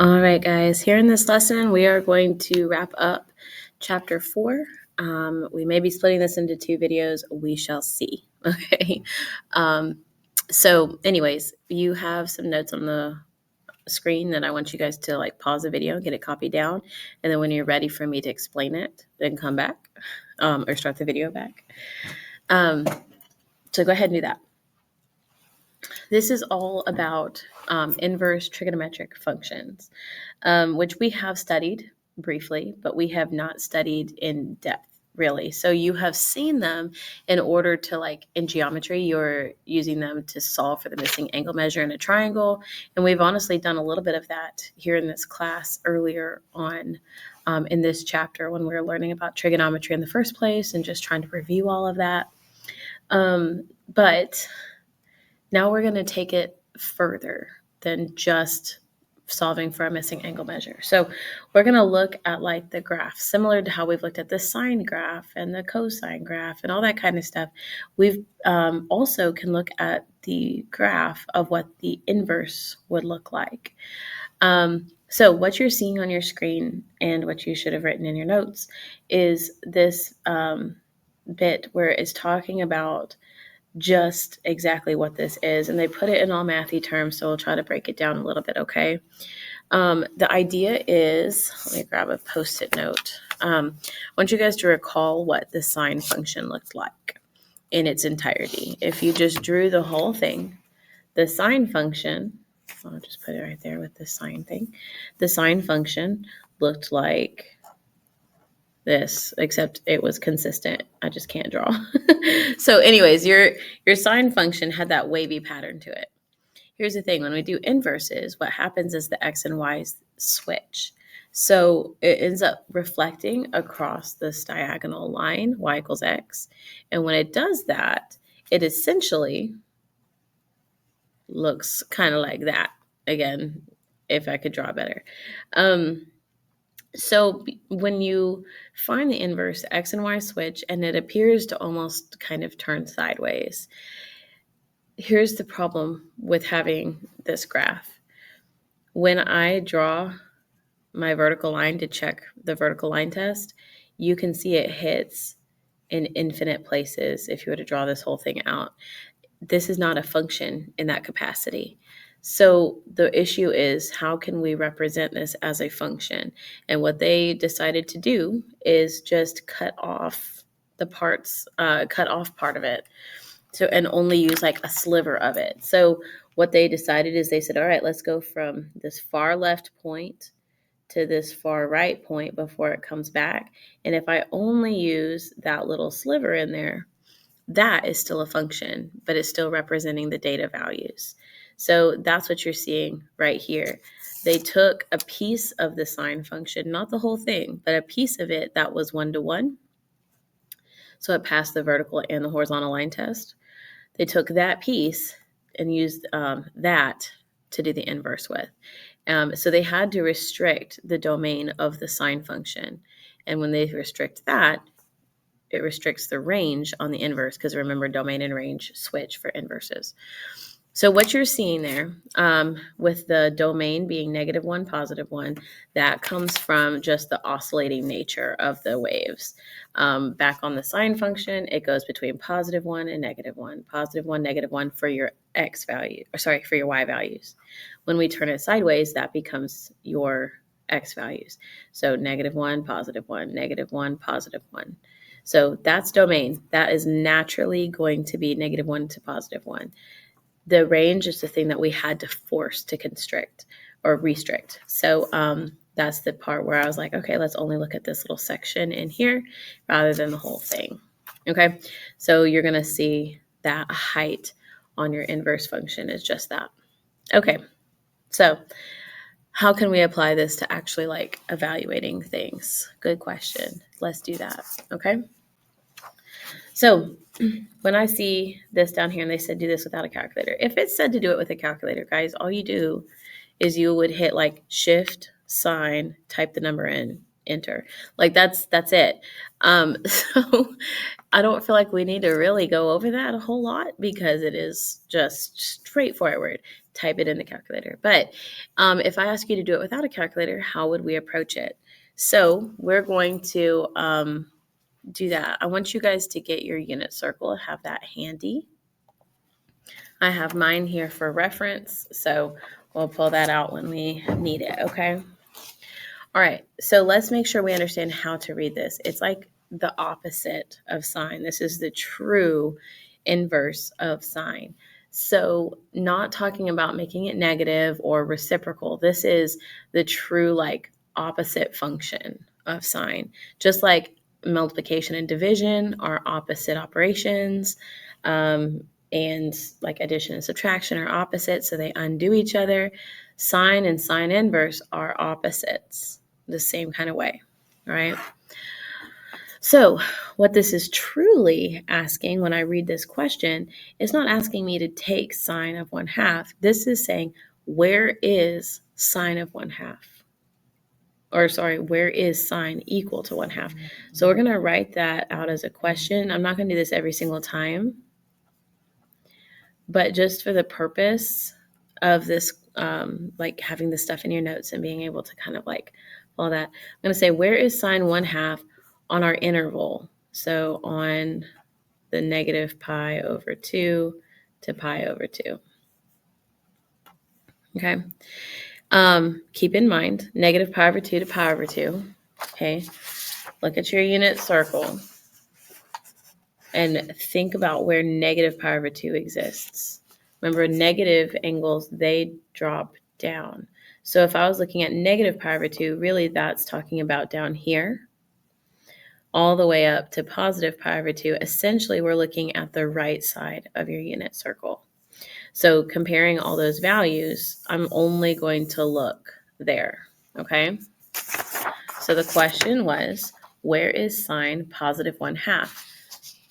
All right, guys, here in this lesson, we are going to wrap up chapter 4. We may be splitting this into 2 videos. We shall see. Okay. So anyways, you have some notes on the screen that I want you guys to pause the video, get it copied down. And then when you're ready for me to explain it, then come back or start the video back. So go ahead and do that. This is all about inverse trigonometric functions, which we have studied briefly, but we have not studied in depth, really. So you have seen them in order to, in geometry, you're using them to solve for the missing angle measure in a triangle. And we've honestly done a little bit of that here in this class earlier on in this chapter when we were learning about trigonometry in the first place and just trying to review all of that. But now we're going to take it further than just solving for a missing angle measure. So we're going to look at the graph, similar to how we've looked at the sine graph and the cosine graph and all that kind of stuff. We've also can look at the graph of what the inverse would look like. So what you're seeing on your screen and what you should have written in your notes is this bit where it's talking about just exactly what this is. And they put it in all mathy terms, so we'll try to break it down a little bit, okay? The idea is, let me grab a Post-it note. I want you guys to recall what the sine function looked like in its entirety. If you just drew the whole thing, the sine function, I'll just put it right there with the sine thing. The sine function looked like this, except it was consistent. I just can't draw. So anyways, your sine function had that wavy pattern to it. Here's the thing. When we do inverses, what happens is the x and y's switch. So it ends up reflecting across this diagonal line, y equals x. And when it does that, it essentially looks kind of like that. Again, if I could draw better. So when you find the inverse, x and y switch, and it appears to almost kind of turn sideways. Here's the problem with having this graph. When I draw my vertical line to check the vertical line test, you can see it hits in infinite places if you were to draw this whole thing out. This is not a function in that capacity. So the issue is, how can we represent this as a function? And what they decided to do is just cut off part of it. So, and only use a sliver of it. So what they decided is they said, all right, let's go from this far left point to this far right point before it comes back. And if I only use that little sliver in there, that is still a function, but it's still representing the data values. So that's what you're seeing right here. They took a piece of the sine function, not the whole thing, but a piece of it that was 1-to-1. So it passed the vertical and the horizontal line test. They took that piece and used that to do the inverse with. So they had to restrict the domain of the sine function. And when they restrict that, it restricts the range on the inverse, because remember, domain and range switch for inverses. So what you're seeing there with the domain being -1, +1, that comes from just the oscillating nature of the waves. Back on the sine function, it goes between +1 and -1, +1, -1 for your x value, for your y values. When we turn it sideways, that becomes your x values. So -1, +1, -1, +1. So that's domain. That is naturally going to be -1 to +1. The range is the thing that we had to force to constrict or restrict. So that's the part where I was like, okay, let's only look at this little section in here rather than the whole thing. Okay, so you're going to see that height on your inverse function is just that. Okay, so how can we apply this to actually evaluating things? Good question. Let's do that. Okay. So when I see this down here and they said do this without a calculator, if it said to do it with a calculator, guys, all you do is you would hit Shift, sign, type the number in, enter. Like that's it. So I don't feel like we need to really go over that a whole lot because it is just straightforward. Type it in the calculator. But if I ask you to do it without a calculator, how would we approach it? So we're going to do that. I want you guys to get your unit circle, have that handy. I have mine here for reference, so we'll pull that out when we need it, okay? All right, so let's make sure we understand how to read this. It's like the opposite of sine. This is the true inverse of sine. So not talking about making it negative or reciprocal. This is the true like opposite function of sine. Just like multiplication and division are opposite operations. And like addition and subtraction are opposites, so they undo each other. Sine and sine inverse are opposites the same kind of way, all right? So what this is truly asking when I read this question is not asking me to take sine of 1/2. This is saying, where is sine of 1/2? Or sorry, where is sine equal to 1/2? So we're going to write that out as a question. I'm not going to do this every single time, but just for the purpose of this, like having this stuff in your notes and being able to kind of like all that, I'm going to say, where is sine 1/2 on our interval? So on the negative pi over 2 to pi over 2. Okay. Keep in mind, negative pi over 2 to pi over 2. Okay. Look at your unit circle and think about where negative pi over 2 exists. Remember, negative angles, they drop down. So if I was looking at negative pi over 2, really that's talking about down here, all the way up to positive pi over 2. Essentially, we're looking at the right side of your unit circle. So comparing all those values, I'm only going to look there, okay? So the question was, where is sine positive 1/2?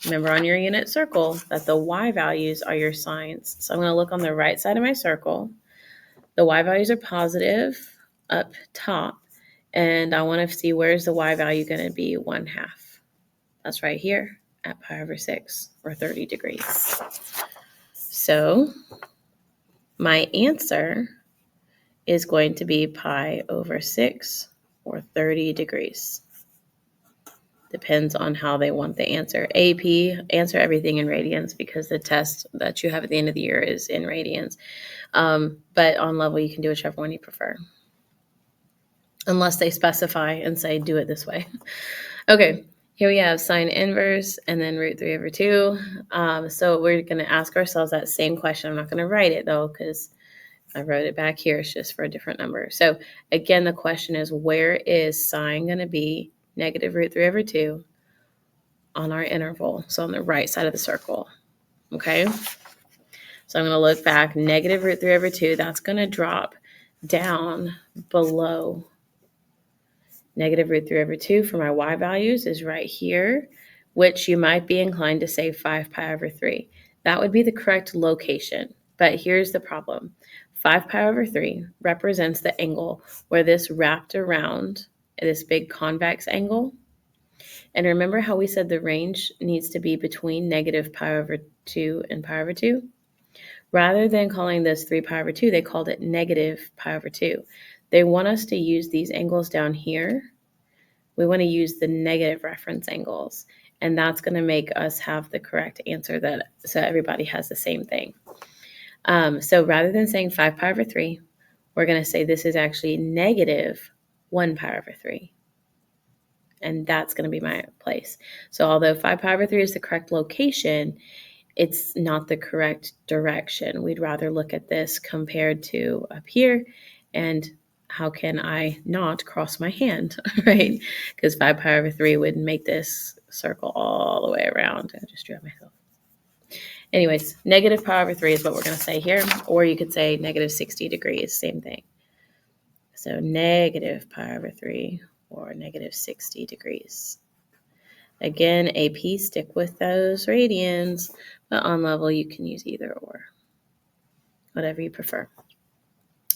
Remember on your unit circle that the y values are your sines. So I'm going to look on the right side of my circle. The y values are positive up top, and I want to see where's the y value going to be 1/2. That's right here at pi over 6 or 30 degrees. So my answer is going to be pi over 6 or 30 degrees. Depends on how they want the answer. AP, answer everything in radians because the test that you have at the end of the year is in radians. But on level, you can do whichever one you prefer. Unless they specify and say, do it this way. Okay, here we have sine inverse and then root 3 over 2. So we're going to ask ourselves that same question. I'm not going to write it, though, because I wrote it back here. It's just for a different number. So again, the question is, where is sine going to be negative root 3 over 2 on our interval? So on the right side of the circle, okay? So I'm going to look back, negative root 3 over 2. That's going to drop down below negative root 3 over 2 for my y values is right here, which you might be inclined to say 5 pi over 3. That would be the correct location. But here's the problem. 5 pi over 3 represents the angle where this wrapped around this big convex angle. And remember how we said the range needs to be between negative pi over 2 and pi over 2? Rather than calling this 3 pi over 2, they called it negative pi over 2. They want us to use these angles down here. We want to use the negative reference angles. And that's going to make us have the correct answer so everybody has the same thing. So rather than saying 5 pi over 3, we're going to say this is actually negative 1 pi over 3. And that's going to be my place. So although 5 pi over 3 is the correct location, it's not the correct direction. We'd rather look at this compared to up here. And how can I not cross my hand, right? Because 5 pi over 3 would make this circle all the way around. I just drew it myself. Anyways, negative pi over 3 is what we're going to say here. Or you could say negative 60 degrees, same thing. So negative pi over 3 or negative 60 degrees. Again, AP, stick with those radians, but on level, you can use either or, whatever you prefer.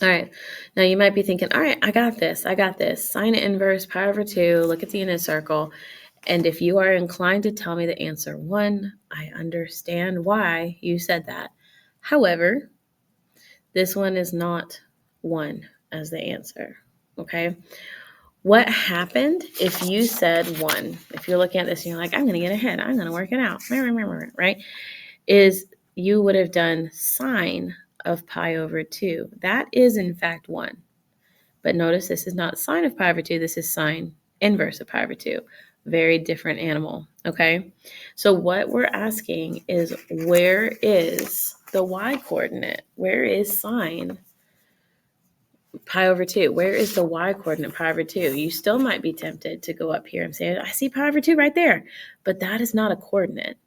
All right. Now you might be thinking, all right, I got this. Sine inverse pi over 2. Look at the unit circle. And if you are inclined to tell me the answer 1, I understand why you said that. However, this one is not 1 as the answer. Okay. What happened if you said 1? If you're looking at this and you're like, I'm going to get ahead. I'm going to work it out. Right? Is you would have done sine of pi over 2. That is, in fact, 1. But notice this is not sine of pi over 2. This is sine inverse of pi over 2. Very different animal, okay? So what we're asking is, where is the y coordinate? Where is sine pi over 2? Where is the y coordinate pi over 2? You still might be tempted to go up here and say, I see pi over 2 right there. But that is not a coordinate.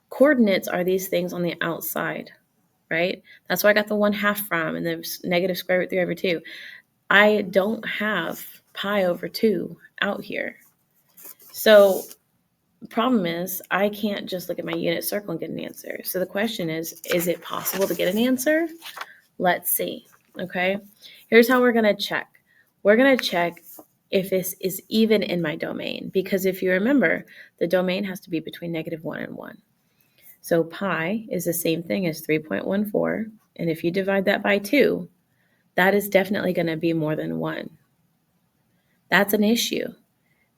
Coordinates are these things on the outside, right? That's where I got the 1/2 from, and the negative square root 3 over 2. I don't have pi over 2 out here. So the problem is I can't just look at my unit circle and get an answer. So the question is it possible to get an answer? Let's see, okay? Here's how we're going to check. We're going to check if this is even in my domain, because if you remember, the domain has to be between -1 and 1. So pi is the same thing as 3.14, and if you divide that by 2, that is definitely going to be more than 1. That's an issue.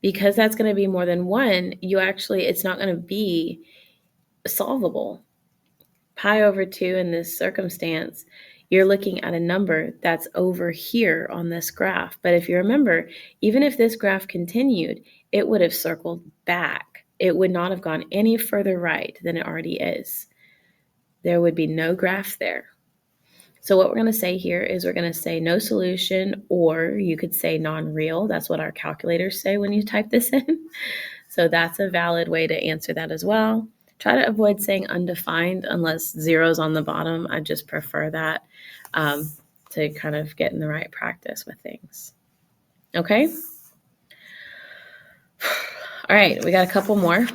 Because that's going to be more than 1, it's not going to be solvable. Pi over 2 in this circumstance, you're looking at a number that's over here on this graph. But if you remember, even if this graph continued, it would have circled back. It would not have gone any further right than it already is. There would be no graph there. So what we're going to say here is we're going to say no solution, or you could say non-real. That's what our calculators say when you type this in. So that's a valid way to answer that as well. Try to avoid saying undefined unless zero's on the bottom. I just prefer that to kind of get in the right practice with things. Okay? All right, we got a couple more.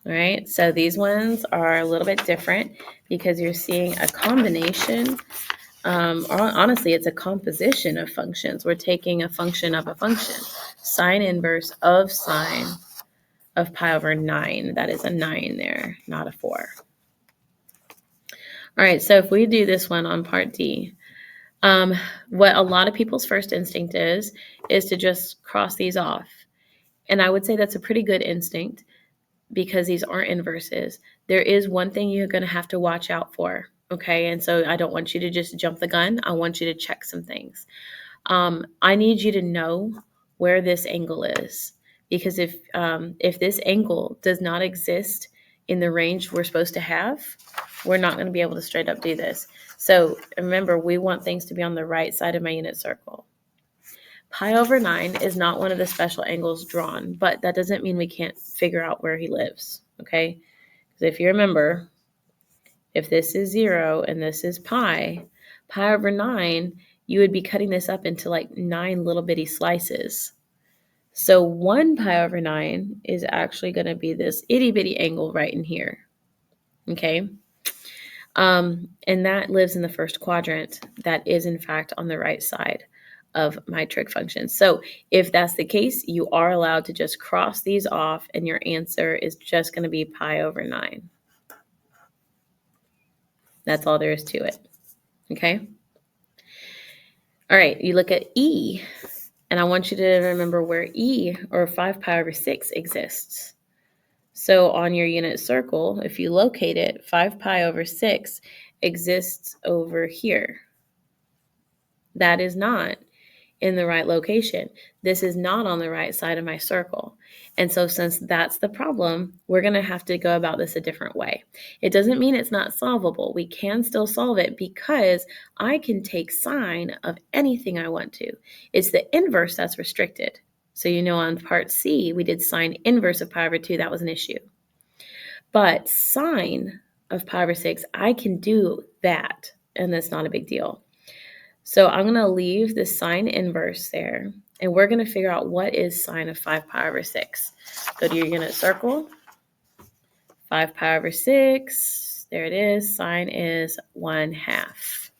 All right, so these ones are a little bit different because you're seeing a combination. Honestly, it's a composition of functions. We're taking a function of a function. Sine inverse of sine of pi over 9. That is a 9 there, not a 4. All right, so if we do this one on part D, what a lot of people's first instinct is to just cross these off. And I would say that's a pretty good instinct because these aren't inverses. There is one thing you're going to have to watch out for, okay? And so I don't want you to just jump the gun. I want you to check some things. I need you to know where this angle is, because if this angle does not exist in the range we're supposed to have, we're not going to be able to straight up do this. So remember, we want things to be on the right side of my unit circle. Pi over 9 is not one of the special angles drawn, but that doesn't mean we can't figure out where he lives, okay? Because if you remember, if this is 0 and this is pi over 9, you would be cutting this up into like 9 little bitty slices. So 1 pi over 9 is actually going to be this itty bitty angle right in here, okay? And that lives in the first quadrant. That is, in fact, on the right side of my trig function. So if that's the case, you are allowed to just cross these off, and your answer is just going to be pi over 9. That's all there is to it, okay? All right, you look at E, and I want you to remember where E, or 5 pi over 6, exists. So on your unit circle, if you locate it, 5 pi over 6 exists over here. That is not in the right location. This is not on the right side of my circle. And so since that's the problem, we're going to have to go about this a different way. It doesn't mean it's not solvable. We can still solve it because I can take sine of anything I want to. It's the inverse that's restricted. So you know on part C, we did sine inverse of pi over 2. That was an issue. But sine of pi over 6, I can do that, and that's not a big deal. So I'm going to leave the sine inverse there, and we're going to figure out what is sine of 5 pi over 6. Go to your unit circle. 5 pi over 6, there it is. Sine is 1/2.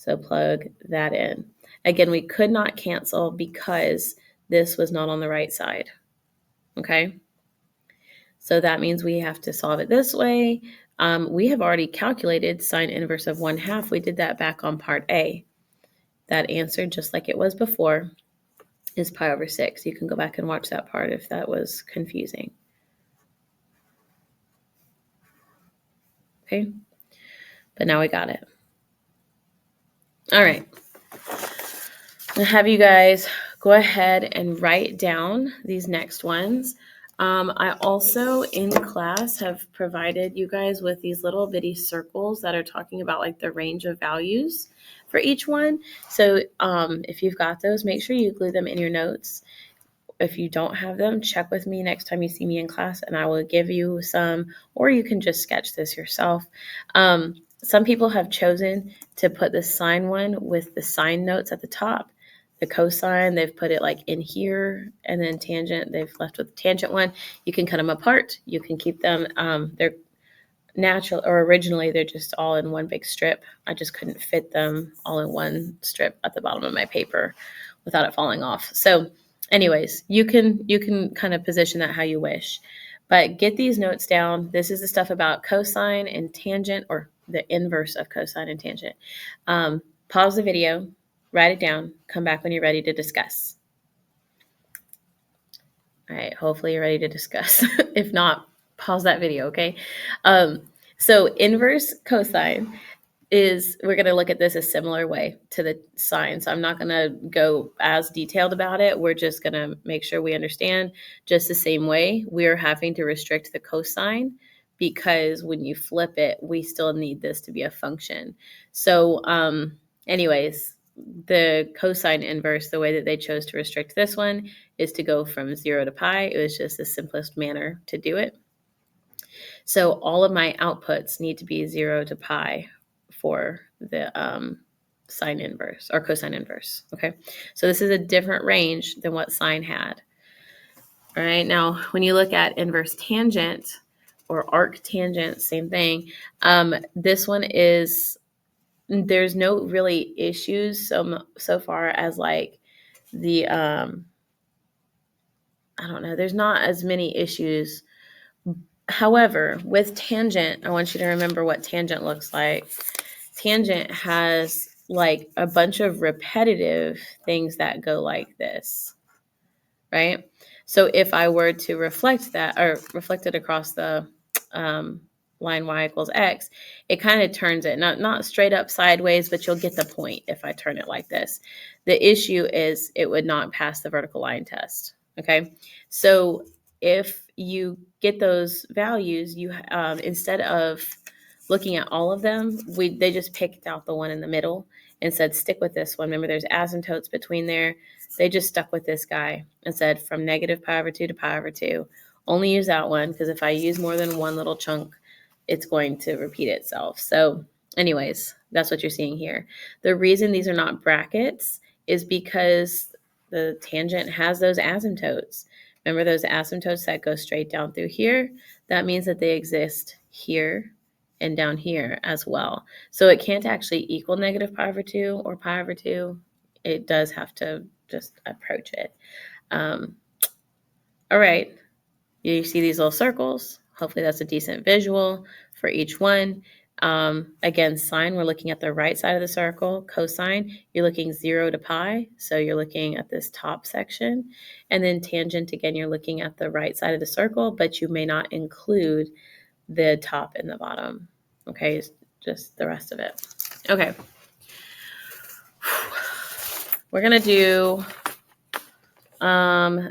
So plug that in. Again, we could not cancel because this was not on the right side. Okay? So that means we have to solve it this way. We have already calculated sine inverse of 1/2. We did that back on part A. That answer, just like it was before, is pi over 6. You can go back and watch that part if that was confusing. Okay? But now we got it. All right. I'll have you guys go ahead and write down these next ones. I also in class have provided you guys with these little bitty circles that are talking about like the range of values for each one. So if you've got those, make sure you glue them in your notes. If you don't have them, check with me next time you see me in class and I will give you some, or you can just sketch this yourself. Some people have chosen to put the sine one with the sine notes at the top. The cosine, they've put it like in here, and then tangent, they've left with the tangent one. You can cut them apart. You can keep them. They're natural, or originally they're just all in one big strip. I just couldn't fit them all in one strip at the bottom of my paper without it falling off. So anyways, you can kind of position that how you wish. But get these notes down. This is the stuff about cosine and tangent, or the inverse of cosine and tangent. Pause the video, write it down, come back when you're ready to discuss. All right, hopefully you're ready to discuss. If not, pause that video, okay? So inverse cosine is, we're going to look at this a similar way to the sine. So I'm not going to go as detailed about it. We're just going to make sure we understand just the same way. We're having to restrict the cosine because when you flip it, we still need this to be a function. So anyways, the cosine inverse, the way that they chose to restrict this one is to go from 0 to pi. It was just the simplest manner to do it. So all of my outputs need to be 0 to pi for the sine inverse or cosine inverse. Okay, so this is a different range than what sine had. All right, now when you look at inverse tangent or arctangent, same thing. This one is, there's no really issues so far as like the I don't know, there's not as many issues. However, with tangent, I want you to remember what tangent looks like. Tangent has like a bunch of repetitive things that go like this, right? So if I were to reflect that, or reflect it across the line y equals x, it kind of turns it, not straight up sideways, but you'll get the point if I turn it like this. The issue is it would not pass the vertical line test, okay? So if you get those values, you instead of looking at all of them, they just picked out the one in the middle and said, stick with this one. Remember, there's asymptotes between there. They just stuck with this guy and said from negative pi over 2 to pi over 2. Only use that one, because if I use more than one little chunk, it's going to repeat itself. So anyways, that's what you're seeing here. The reason these are not brackets is because the tangent has those asymptotes. Remember those asymptotes that go straight down through here? That means that they exist here and down here as well. So it can't actually equal negative pi over 2 or pi over 2. It does have to just approach it. All right. You see these little circles. Hopefully that's a decent visual for each one. Again, sine, we're looking at the right side of the circle. Cosine, you're looking 0 to pi. So you're looking at this top section. And then tangent, again, you're looking at the right side of the circle, but you may not include the top and the bottom. Okay, just the rest of it. Okay. We're going to do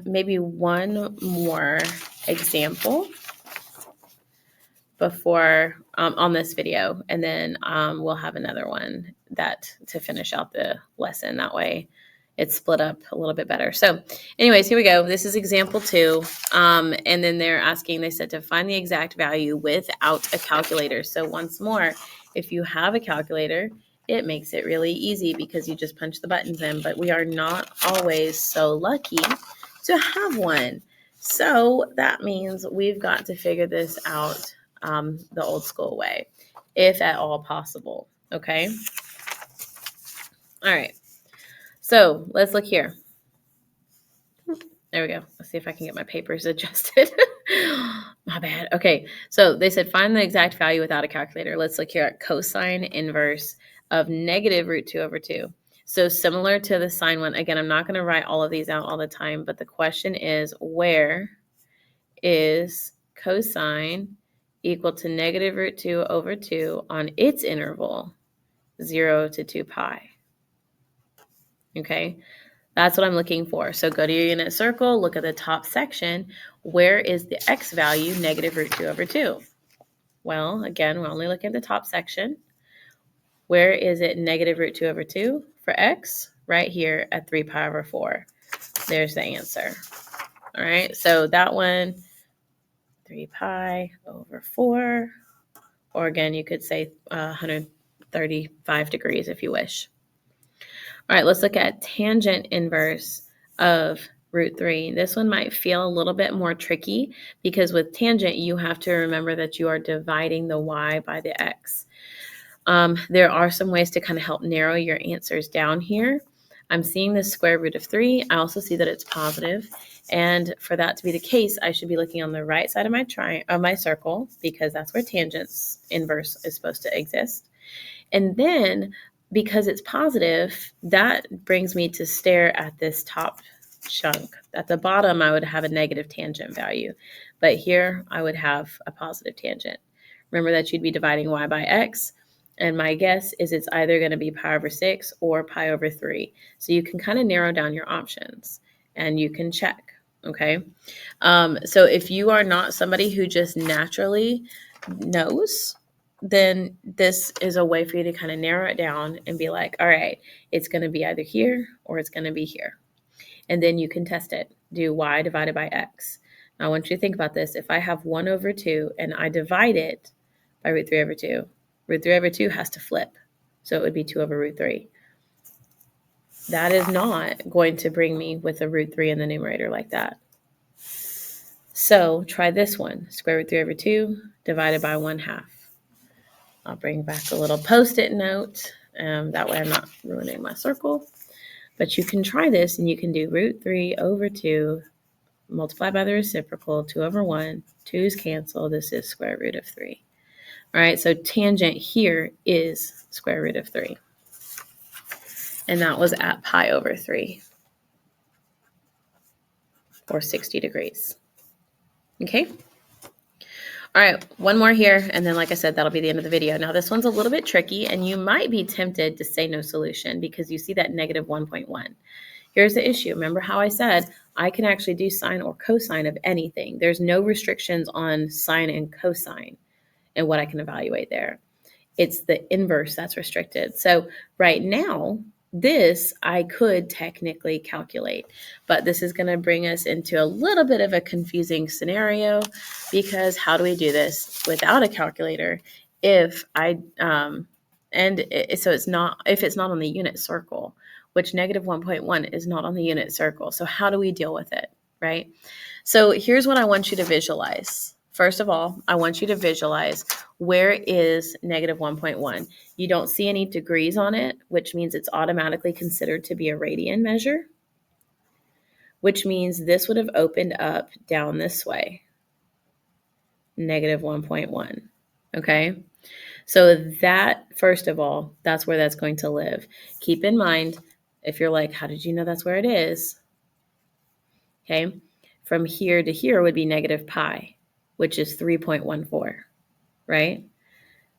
maybe one more example before on this video, and then we'll have another one that to finish out the lesson. That way it's split up a little bit better. So anyways, here we go. This is example 2. And then they said to find the exact value without a calculator. So once more, if you have a calculator, it makes it really easy because you just punch the buttons in, but we are not always so lucky to have one. So that means we've got to figure this out the old school way, if at all possible, okay? All right. So let's look here. There we go. Let's see if I can get my papers adjusted. My bad. Okay. So they said find the exact value without a calculator. Let's look here at cosine inverse of negative root 2 over 2. So similar to the sine one. Again, I'm not going to write all of these out all the time, but the question is, where is cosine equal to negative root 2 over 2 on its interval 0 to 2 pi? Okay. That's what I'm looking for. So go to your unit circle, look at the top section. Where is the x value, negative root 2 over 2? Well, again, we're only looking at the top section. Where is it negative root 2 over 2 for x? Right here at 3 pi over 4. There's the answer. All right, so that one, 3 pi over 4. Or again, you could say 135 degrees if you wish. All right, let's look at tangent inverse of root 3. This one might feel a little bit more tricky because with tangent, you have to remember that you are dividing the y by the x. There are some ways to kind of help narrow your answers down here. I'm seeing the square root of 3. I also see that it's positive. And for that to be the case, I should be looking on the right side of my circle because that's where tangent's inverse is supposed to exist. And then because it's positive, that brings me to stare at this top chunk. At the bottom, I would have a negative tangent value, but here I would have a positive tangent. Remember that you'd be dividing y by x, and my guess is it's either going to be pi over 6 or pi over 3. So you can kind of narrow down your options, and you can check, okay? So if you are not somebody who just naturally knows, then this is a way for you to kind of narrow it down and be like, all right, it's going to be either here or it's going to be here. And then you can test it. Do y divided by x. Now, I want you to think about this. If I have 1 over 2 and I divide it by root 3 over 2, root 3 over 2 has to flip. So it would be 2 over root 3. That is not going to bring me with a root 3 in the numerator like that. So try this one. Square root 3 over 2 divided by 1/2. I'll bring back a little post-it note. That way I'm not ruining my circle. But you can try this and you can do root 3 over 2 multiplied by the reciprocal, 2 over 1. 2's cancel. This is square root of 3. All right, so tangent here is square root of 3. And that was at pi over 3 or 60 degrees. Okay? All right, one more here, and then like I said, that'll be the end of the video. Now, this one's a little bit tricky, and you might be tempted to say no solution because you see that negative 1.1. Here's the issue. Remember how I said I can actually do sine or cosine of anything. There's no restrictions on sine and cosine and what I can evaluate there. It's the inverse that's restricted. So right now, this I could technically calculate, but this is going to bring us into a little bit of a confusing scenario because how do we do this without a calculator if so it's not, if it's not on the unit circle, which negative 1.1 is not on the unit circle. So how do we deal with it, right? So here's what I want you to visualize. First of all, I want you to visualize where is negative 1.1. You don't see any degrees on it, which means it's automatically considered to be a radian measure, which means this would have opened up down this way, negative 1.1, okay? So that, first of all, that's where that's going to live. Keep in mind, if you're like, how did you know that's where it is? Okay, from here to here would be negative pi, which is 3.14, right?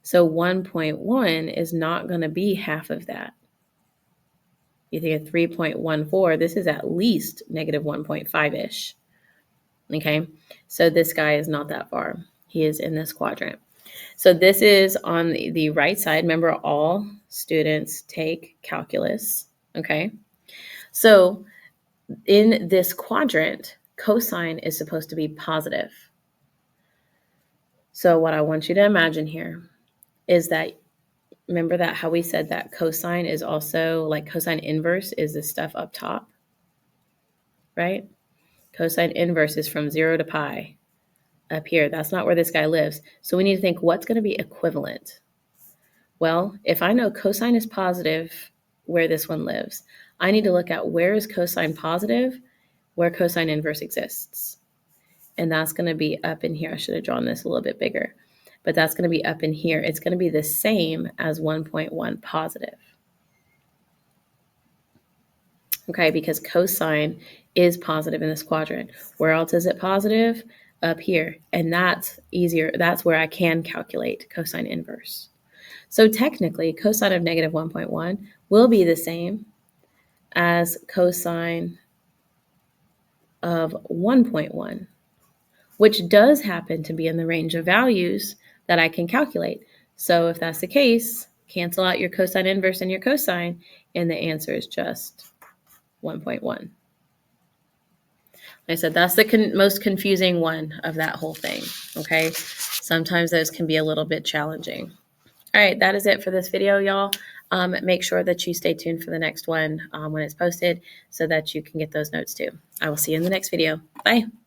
So 1.1 is not going to be half of that. You think of 3.14, this is at least negative 1.5-ish. Okay, so this guy is not that far. He is in this quadrant. So this is on the right side. Remember, all students take calculus. Okay, so in this quadrant, cosine is supposed to be positive. So what I want you to imagine here is that, remember that how we said that cosine is also, like cosine inverse is the stuff up top, right? Cosine inverse is from 0 to pi up here. That's not where this guy lives. So we need to think what's going to be equivalent. Well, if I know cosine is positive, where this one lives. I need to look at where is cosine positive, where cosine inverse exists. And that's going to be up in here. I should have drawn this a little bit bigger, but that's going to be up in here. It's going to be the same as 1.1 positive. Okay, because cosine is positive in this quadrant. Where else is it positive? Up here. And that's easier. That's where I can calculate cosine inverse. So technically, cosine of negative 1.1 will be the same as cosine of 1.1, which does happen to be in the range of values that I can calculate. So if that's the case, cancel out your cosine inverse and your cosine, and the answer is just 1.1. Like I said, that's the most confusing one of that whole thing, okay? Sometimes those can be a little bit challenging. All right, that is it for this video, y'all. Make sure that you stay tuned for the next one when it's posted so that you can get those notes too. I will see you in the next video. Bye.